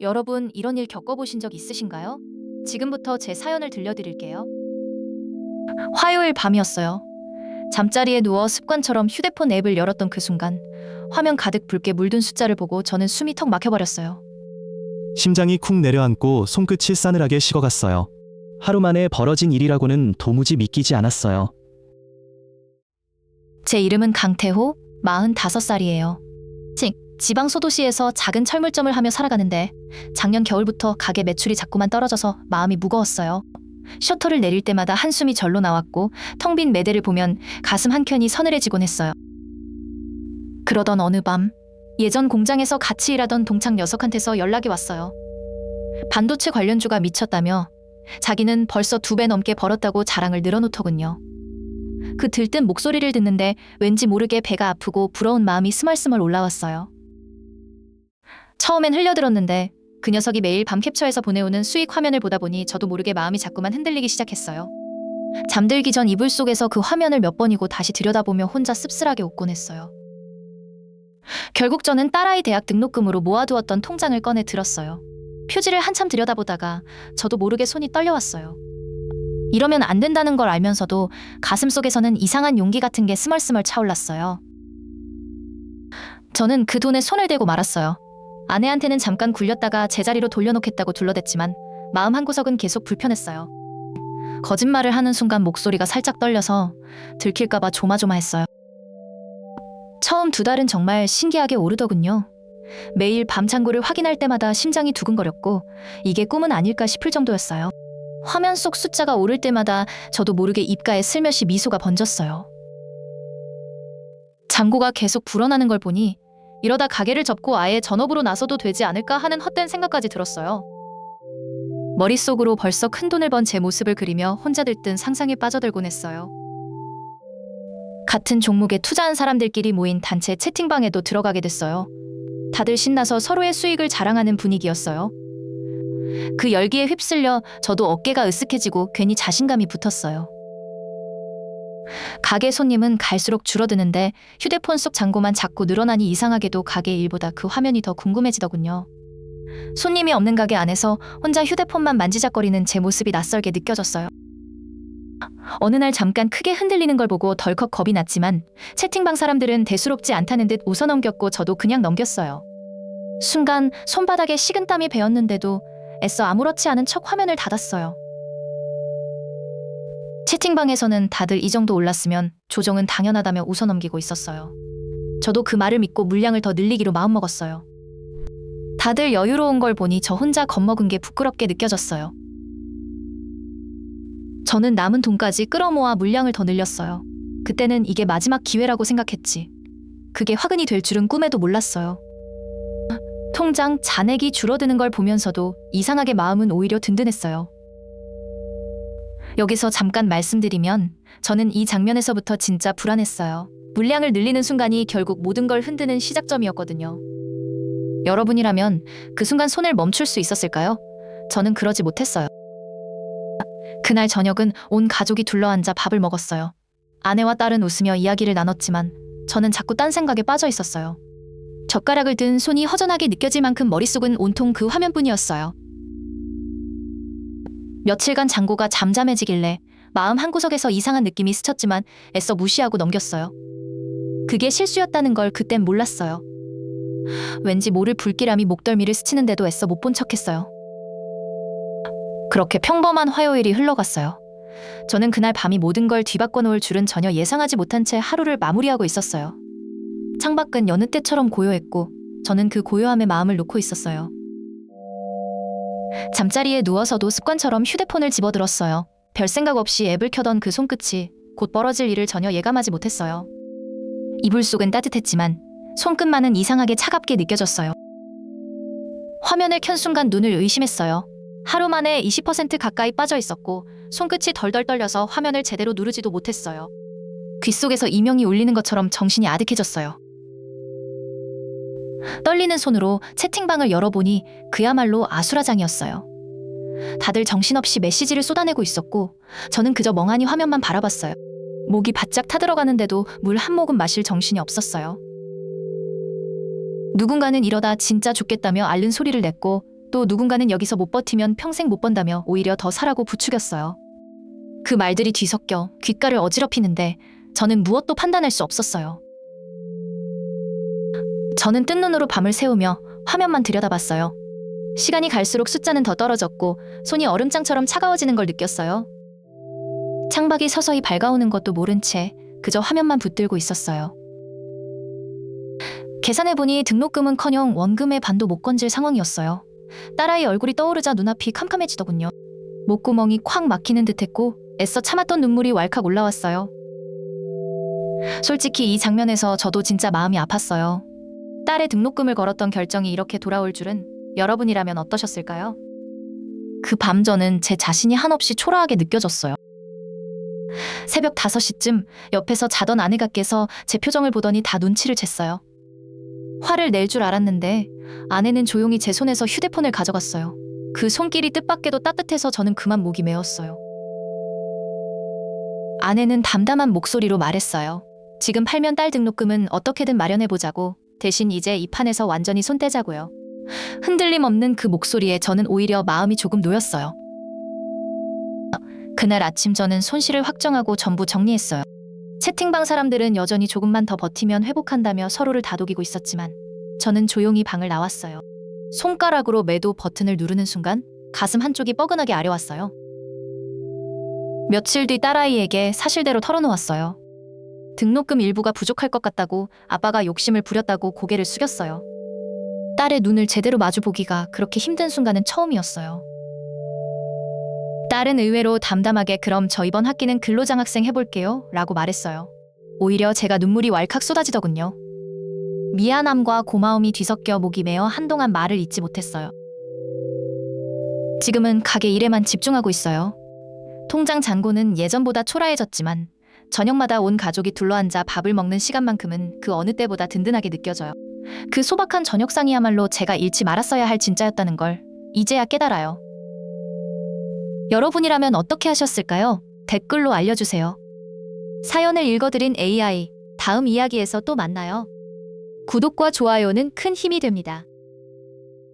여러분, 이런 일 겪어보신 적 있으신가요? 지금부터 제 사연을 들려드릴게요. 화요일 밤이었어요. 잠자리에 누워 습관처럼 휴대폰 앱을 열었던 그 순간 화면 가득 붉게 물든 숫자를 보고 저는 숨이 턱 막혀버렸어요. 심장이 쿵 내려앉고 손끝이 싸늘하게 식어갔어요. 하루 만에 벌어진 일이라고는 도무지 믿기지 않았어요. 제 이름은 강태호, 45살이에요. 지방 소도시에서 작은 철물점을 하며 살아가는데 작년 겨울부터 가게 매출이 자꾸만 떨어져서 마음이 무거웠어요. 셔터를 내릴 때마다 한숨이 절로 나왔고 텅 빈 매대를 보면 가슴 한켠이 서늘해지곤 했어요. 그러던 어느 밤 예전 공장에서 같이 일하던 동창 녀석한테서 연락이 왔어요. 반도체 관련주가 미쳤다며 자기는 벌써 2배 넘게 벌었다고 자랑을 늘어놓더군요. 그 들뜬 목소리를 듣는데 왠지 모르게 배가 아프고 부러운 마음이 스멀스멀 올라왔어요. 처음엔 흘려들었는데 그 녀석이 매일 밤 캡처해서 보내오는 수익 화면을 보다 보니 저도 모르게 마음이 자꾸만 흔들리기 시작했어요. 잠들기 전 이불 속에서 그 화면을 몇 번이고 다시 들여다보며 혼자 씁쓸하게 웃곤 했어요. 결국 저는 딸아이 대학 등록금으로 모아두었던 통장을 꺼내 들었어요. 표지를 한참 들여다보다가 저도 모르게 손이 떨려왔어요. 이러면 안 된다는 걸 알면서도 가슴속에서는 이상한 용기 같은 게 스멀스멀 차올랐어요. 저는 그 돈에 손을 대고 말았어요. 아내한테는 잠깐 굴렸다가 제자리로 돌려놓겠다고 둘러댔지만 마음 한구석은 계속 불편했어요. 거짓말을 하는 순간 목소리가 살짝 떨려서 들킬까봐 조마조마했어요. 처음 2달은 정말 신기하게 오르더군요. 매일 밤 창고를 확인할 때마다 심장이 두근거렸고 이게 꿈은 아닐까 싶을 정도였어요. 화면 속 숫자가 오를 때마다 저도 모르게 입가에 슬며시 미소가 번졌어요. 잔고가 계속 불어나는 걸 보니 이러다 가게를 접고 아예 전업으로 나서도 되지 않을까 하는 헛된 생각까지 들었어요. 머릿속으로 벌써 큰돈을 번 제 모습을 그리며 혼자 들뜬 상상에 빠져들곤 했어요. 같은 종목에 투자한 사람들끼리 모인 단체 채팅방에도 들어가게 됐어요. 다들 신나서 서로의 수익을 자랑하는 분위기였어요. 그 열기에 휩쓸려 저도 어깨가 으쓱해지고 괜히 자신감이 붙었어요. 가게 손님은 갈수록 줄어드는데 휴대폰 속 잔고만 자꾸 늘어나니 이상하게도 가게 일보다 그 화면이 더 궁금해지더군요. 손님이 없는 가게 안에서 혼자 휴대폰만 만지작거리는 제 모습이 낯설게 느껴졌어요. 어느 날 잠깐 크게 흔들리는 걸 보고 덜컥 겁이 났지만 채팅방 사람들은 대수롭지 않다는 듯 웃어넘겼고 저도 그냥 넘겼어요. 순간 손바닥에 식은땀이 배었는데도 애써 아무렇지 않은 척 화면을 닫았어요. 채팅방에서는 다들 이 정도 올랐으면 조정은 당연하다며 웃어넘기고 있었어요. 저도 그 말을 믿고 물량을 더 늘리기로 마음먹었어요. 다들 여유로운 걸 보니 저 혼자 겁먹은 게 부끄럽게 느껴졌어요. 저는 남은 돈까지 끌어모아 물량을 더 늘렸어요. 그때는 이게 마지막 기회라고 생각했지. 그게 화근이 될 줄은 꿈에도 몰랐어요. 통장 잔액이 줄어드는 걸 보면서도 이상하게 마음은 오히려 든든했어요. 여기서 잠깐 말씀드리면 저는 이 장면에서부터 진짜 불안했어요. 물량을 늘리는 순간이 결국 모든 걸 흔드는 시작점이었거든요. 여러분이라면 그 순간 손을 멈출 수 있었을까요? 저는 그러지 못했어요. 그날 저녁은 온 가족이 둘러앉아 밥을 먹었어요. 아내와 딸은 웃으며 이야기를 나눴지만 저는 자꾸 딴 생각에 빠져 있었어요. 젓가락을 든 손이 허전하게 느껴질 만큼 머릿속은 온통 그 화면뿐이었어요. 며칠간 잔고가 잠잠해지길래 마음 한구석에서 이상한 느낌이 스쳤지만 애써 무시하고 넘겼어요. 그게 실수였다는 걸 그땐 몰랐어요. 왠지 모를 불길함이 목덜미를 스치는데도 애써 못 본 척했어요. 그렇게 평범한 화요일이 흘러갔어요. 저는 그날 밤이 모든 걸 뒤바꿔 놓을 줄은 전혀 예상하지 못한 채 하루를 마무리하고 있었어요. 창밖은 여느 때처럼 고요했고 저는 그 고요함에 마음을 놓고 있었어요. 잠자리에 누워서도 습관처럼 휴대폰을 집어들었어요. 별 생각 없이 앱을 켜던 그 손끝이 곧 벌어질 일을 전혀 예감하지 못했어요. 이불 속은 따뜻했지만 손끝만은 이상하게 차갑게 느껴졌어요. 화면을 켠 순간 눈을 의심했어요. 하루 만에 20% 가까이 빠져 있었고 손끝이 덜덜 떨려서 화면을 제대로 누르지도 못했어요. 귓속에서 이명이 울리는 것처럼 정신이 아득해졌어요. 떨리는 손으로 채팅방을 열어보니 그야말로 아수라장이었어요. 다들 정신없이 메시지를 쏟아내고 있었고 저는 그저 멍하니 화면만 바라봤어요. 목이 바짝 타들어가는데도 물 한 모금 마실 정신이 없었어요. 누군가는 이러다 진짜 죽겠다며 앓는 소리를 냈고 또 누군가는 여기서 못 버티면 평생 못 번다며 오히려 더 사라고 부추겼어요. 그 말들이 뒤섞여 귓가를 어지럽히는데 저는 무엇도 판단할 수 없었어요. 저는 뜬 눈으로 밤을 새우며 화면만 들여다봤어요. 시간이 갈수록 숫자는 더 떨어졌고 손이 얼음장처럼 차가워지는 걸 느꼈어요. 창밖이 서서히 밝아오는 것도 모른 채 그저 화면만 붙들고 있었어요. 계산해보니 등록금은커녕 원금의 반도 못 건질 상황이었어요. 딸아이 얼굴이 떠오르자 눈앞이 캄캄해지더군요. 목구멍이 콱 막히는 듯했고 애써 참았던 눈물이 왈칵 올라왔어요. 솔직히 이 장면에서 저도 진짜 마음이 아팠어요. 딸의 등록금을 걸었던 결정이 이렇게 돌아올 줄은 여러분이라면 어떠셨을까요? 그 밤 저는 제 자신이 한없이 초라하게 느껴졌어요. 새벽 5시쯤 옆에서 자던 아내가 깨서 제 표정을 보더니 다 눈치를 챘어요. 화를 낼 줄 알았는데 아내는 조용히 제 손에서 휴대폰을 가져갔어요. 그 손길이 뜻밖에도 따뜻해서 저는 그만 목이 메었어요. 아내는 담담한 목소리로 말했어요. 지금 팔면 딸 등록금은 어떻게든 마련해보자고. 대신 이제 이 판에서 완전히 손 떼자고요. 흔들림 없는 그 목소리에 저는 오히려 마음이 조금 놓였어요. 그날 아침 저는 손실을 확정하고 전부 정리했어요. 채팅방 사람들은 여전히 조금만 더 버티면 회복한다며 서로를 다독이고 있었지만 저는 조용히 방을 나왔어요. 손가락으로 매도 버튼을 누르는 순간 가슴 한쪽이 뻐근하게 아려왔어요. 며칠 뒤 딸아이에게 사실대로 털어놓았어요. 등록금 일부가 부족할 것 같다고 아빠가 욕심을 부렸다고 고개를 숙였어요. 딸의 눈을 제대로 마주보기가 그렇게 힘든 순간은 처음이었어요. 딸은 의외로 담담하게 그럼 저 이번 학기는 근로장학생 해볼게요 라고 말했어요. 오히려 제가 눈물이 왈칵 쏟아지더군요. 미안함과 고마움이 뒤섞여 목이 메어 한동안 말을 잇지 못했어요. 지금은 가게 일에만 집중하고 있어요. 통장 잔고는 예전보다 초라해졌지만 저녁마다 온 가족이 둘러앉아 밥을 먹는 시간만큼은 그 어느 때보다 든든하게 느껴져요. 그 소박한 저녁상이야말로 제가 잃지 말았어야 할 진짜였다는 걸 이제야 깨달아요. 여러분이라면 어떻게 하셨을까요? 댓글로 알려주세요. 사연을 읽어드린 AI, 다음 이야기에서 또 만나요. 구독과 좋아요는 큰 힘이 됩니다.